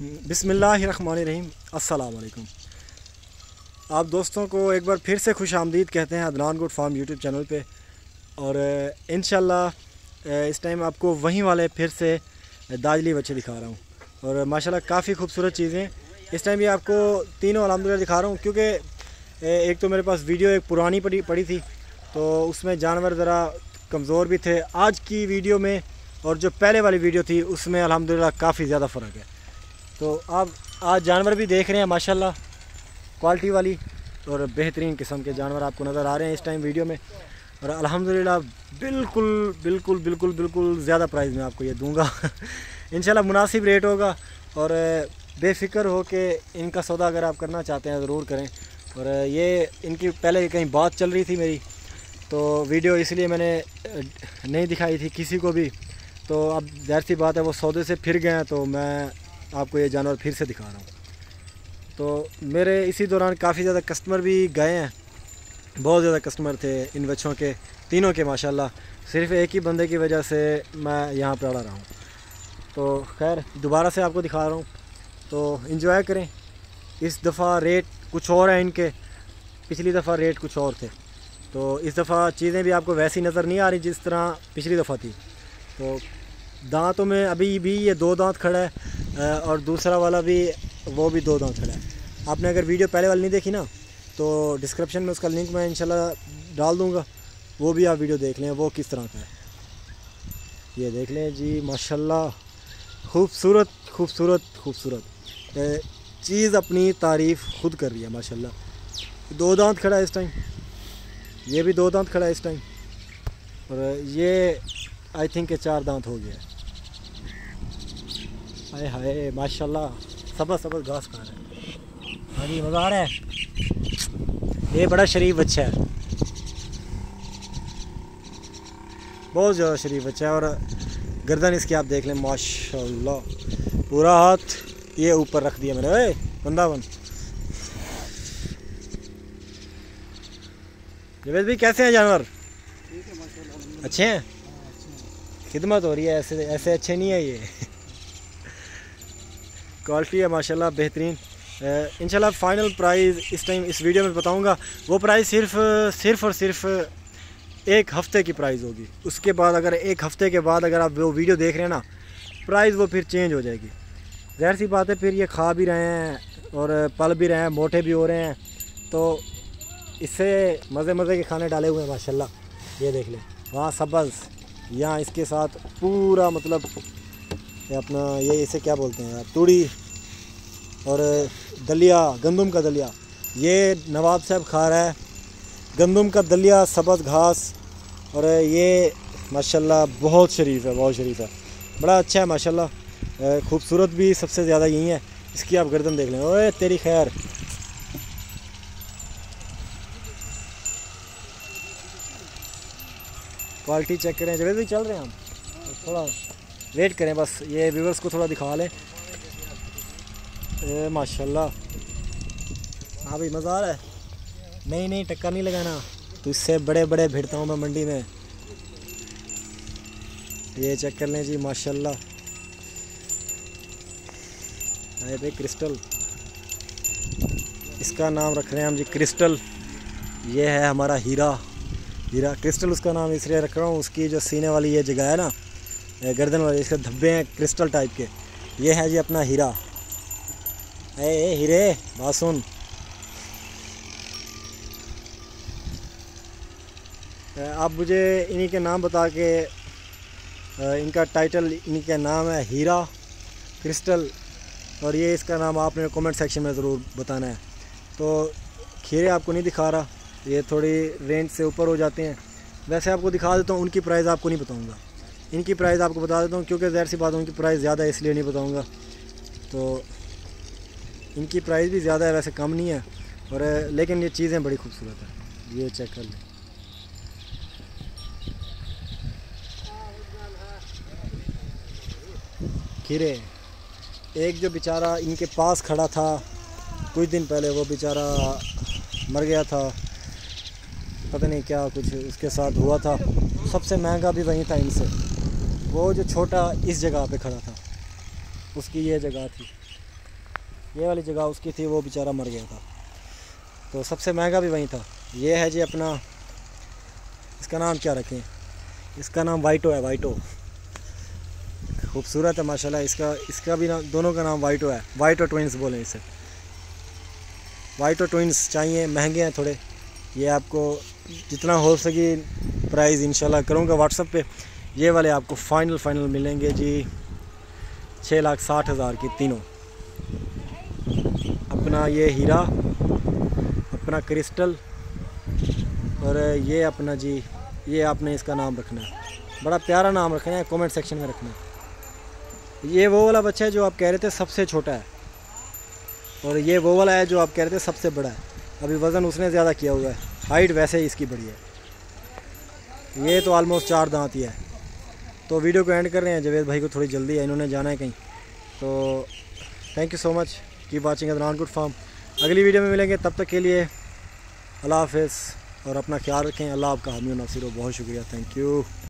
बिस्मिल्लाहिर्रहमानिर्रहीम। अस्सलाम वालेकुम। आप दोस्तों को एक बार फिर से खुश आमदीद कहते हैं Adnan good farm YouTube channel पे। और इंशाल्लाह इस टाइम आपको वहीं वाले फिर से दाजली बच्चे दिखा रहा हूँ। और माशाल्लाह काफ़ी खूबसूरत चीज़ें इस टाइम ये आपको तीनों अल्हम्दुलिल्लाह दिखा रहा हूँ, क्योंकि एक तो मेरे पास वीडियो एक पुरानी पड़ी थी तो उसमें जानवर ज़रा कमज़ोर भी थे। आज की वीडियो में और जो पहले वाली वीडियो थी उसमें अल्हम्दुलिल्लाह काफ़ी ज़्यादा फ़र्क है। तो आप आज जानवर भी देख रहे हैं माशाल्लाह क्वालिटी वाली और बेहतरीन किस्म के जानवर आपको नज़र आ रहे हैं इस टाइम वीडियो में। और अल्हम्दुलिल्लाह बिल्कुल ज़्यादा प्राइस में आपको ये दूंगा इंशाल्लाह मुनासिब रेट होगा। और बेफ़िक्र हो के इनका सौदा अगर आप करना चाहते हैं ज़रूर करें। और ये इनकी पहले कहीं बात चल रही थी मेरी, तो वीडियो इसलिए मैंने नहीं दिखाई थी किसी को भी। तो अब ज़ाहिर सी बात है वो सौदे से फिर गए हैं, तो मैं आपको ये जानवर फिर से दिखा रहा हूँ। तो मेरे इसी दौरान काफ़ी ज़्यादा कस्टमर भी गए हैं, बहुत ज़्यादा कस्टमर थे इन बच्चों के तीनों के माशाल्लाह। सिर्फ एक ही बंदे की वजह से मैं यहाँ पर अड़ा रहा हूँ। तो खैर दोबारा से आपको दिखा रहा हूँ, तो एंजॉय करें। इस दफ़ा रेट कुछ और है इनके, पिछली दफ़ा रेट कुछ और थे। तो इस दफ़ा चीज़ें भी आपको वैसी नज़र नहीं आ रही जिस तरह पिछली दफ़ा थी। तो दांतों में अभी भी ये 2 दांत खड़ा है और दूसरा वाला भी वो भी 2 दांत खड़ा है। आपने अगर वीडियो पहले वाली नहीं देखी ना तो डिस्क्रिप्शन में उसका लिंक मैं इंशाल्लाह डाल दूँगा, वो भी आप वीडियो देख लें वो किस तरह का है। ये देख लें जी माशाल्लाह, खूबसूरत चीज़ अपनी तारीफ़ खुद कर रही है माशाल्लाह। 2 दांत खड़ा है इस टाइम, ये भी 2 दांत खड़ा है इस टाइम, और ये आई थिंक के 4 दांत हो गया है। हाय हाय माशाल्लाह, सबज घास खा रहा है। हाँ जी मज़ा आ रहा है। ये बड़ा शरीफ बच्चा है, बहुत ज़्यादा शरीफ बच्चा है। और गर्दन इसकी आप देख लें माशाल्लाह, पूरा हाथ ये ऊपर रख दिया मैंने। ओए बंदा बन। जवेद भाई कैसे हैं जानवर? अच्छे हैं, खिदमत हो रही है, ऐसे अच्छे नहीं है ये क्वालिटी है माशाल्लाह बेहतरीन। इंशाल्लाह फ़ाइनल प्राइस इस टाइम इस वीडियो में बताऊंगा। वो प्राइस सिर्फ एक हफ़्ते की प्राइस होगी। उसके बाद अगर एक हफ़्ते के बाद अगर आप वो वीडियो देख रहे हैं ना, प्राइस वो फिर चेंज हो जाएगी। ज़ाहिर सी बात है, फिर ये खा भी रहे हैं और पल भी रहे हैं, मोटे भी हो रहे हैं, तो इससे मज़े के खाने डाले हुए हैं माशाल्लाह। ये देख लें वहाँ सबज़, यहाँ इसके साथ पूरा मतलब ये अपना ये इसे क्या बोलते हैं यार, तूड़ी और दलिया, गंदम का दलिया। ये नवाब साहब खा रहा है गंदम का दलिया, सबज़ घास। और ये माशाल्लाह बहुत शरीफ है, बड़ा अच्छा है माशाल्लाह। खूबसूरत भी सबसे ज़्यादा यही है। इसकी आप गर्दन देख लें। ओए तेरी खैर, क्वालिटी चेक करें। जब भी चल रहे हैं हम, थोड़ा वेट करें बस, ये व्यूवर्स को थोड़ा दिखा लें। माशाल्लाह, हाँ भाई मज़ा आ रहा है। नहीं टक्कर नहीं लगाना, तो इससे बड़े भिड़ता हूँ मैं मंडी में। ये चेक कर लें जी माशाल्लाह। अरे भाई क्रिस्टल, इसका नाम रख रहे हैं हम जी क्रिस्टल। ये है हमारा हीरा क्रिस्टल उसका नाम इसलिए रख रहा हूँ, उसकी जो सीने वाली ये जगह है ना, गर्दन वाली, इसके धब्बे हैं क्रिस्टल टाइप के। ये है जी अपना हीरा। ए हीरे बात सुन, आप मुझे इन्हीं के नाम बता के, इनका टाइटल इन्हीं का नाम है हीरा क्रिस्टल, और ये इसका नाम आपने कमेंट सेक्शन में ज़रूर बताना है। तो खीरे आपको नहीं दिखा रहा, ये थोड़ी रेंज से ऊपर हो जाते हैं। वैसे आपको दिखा देता हूँ, उनकी प्राइस आपको नहीं बताऊँगा, इनकी प्राइस आपको बता देता हूँ, क्योंकि ज़ाहिर सी बात है उनकी प्राइस ज़्यादा है इसलिए नहीं बताऊँगा। तो इनकी प्राइस भी ज़्यादा है, वैसे कम नहीं है, और लेकिन ये चीज़ें बड़ी खूबसूरत है। ये चेक कर लें, खीरे। एक जो बेचारा इनके पास खड़ा था कुछ दिन पहले, वो बेचारा मर गया था, पता नहीं क्या कुछ उसके साथ हुआ था। सबसे महंगा भी वहीं था इनसे, वो जो छोटा इस जगह पे खड़ा था उसकी ये जगह थी। ये वाली जगह उसकी थी, वो बेचारा मर गया था, तो सबसे महंगा भी वहीं था। ये है जी अपना, इसका नाम क्या रखें, इसका नाम वाइटो है, वाइटो। खूबसूरत है माशाल्लाह। इसका भी नाम, दोनों का नाम वाइटो है, वाइटो ट्विंस बोलें इसे। वाइटो ट्विंस चाहिए, महंगे हैं थोड़े। ये आपको जितना हो सके प्राइस इंशाल्लाह करूँगा व्हाट्सएप पे। ये वाले आपको फाइनल मिलेंगे जी 6,60,000 की तीनों। अपना ये हीरा, अपना क्रिस्टल, और ये अपना जी, ये आपने इसका नाम रखना है, बड़ा प्यारा नाम रखना है, कमेंट सेक्शन में रखना है। ये वो वाला बच्चा है जो आप कह रहे थे सबसे छोटा है, और ये वो वाला है जो आप कह रहे थे सबसे बड़ा है। अभी वज़न उसने ज़्यादा किया हुआ है, हाइट वैसे ही इसकी बड़ी है। ये तो ऑलमोस्ट 4 दांत ही है। तो वीडियो को एंड कर रहे हैं, जावेद भाई को थोड़ी जल्दी है, इन्होंने जाना है कहीं। तो thank you so much, keep watching Adnan good form. अगली वीडियो में मिलेंगे, तब तक के लिए अल्लाह हाफ़िज़, और अपना ख्याल रखें। अल्लाह आपका हामी और नासिर हो। बहुत शुक्रिया, थैंक यू।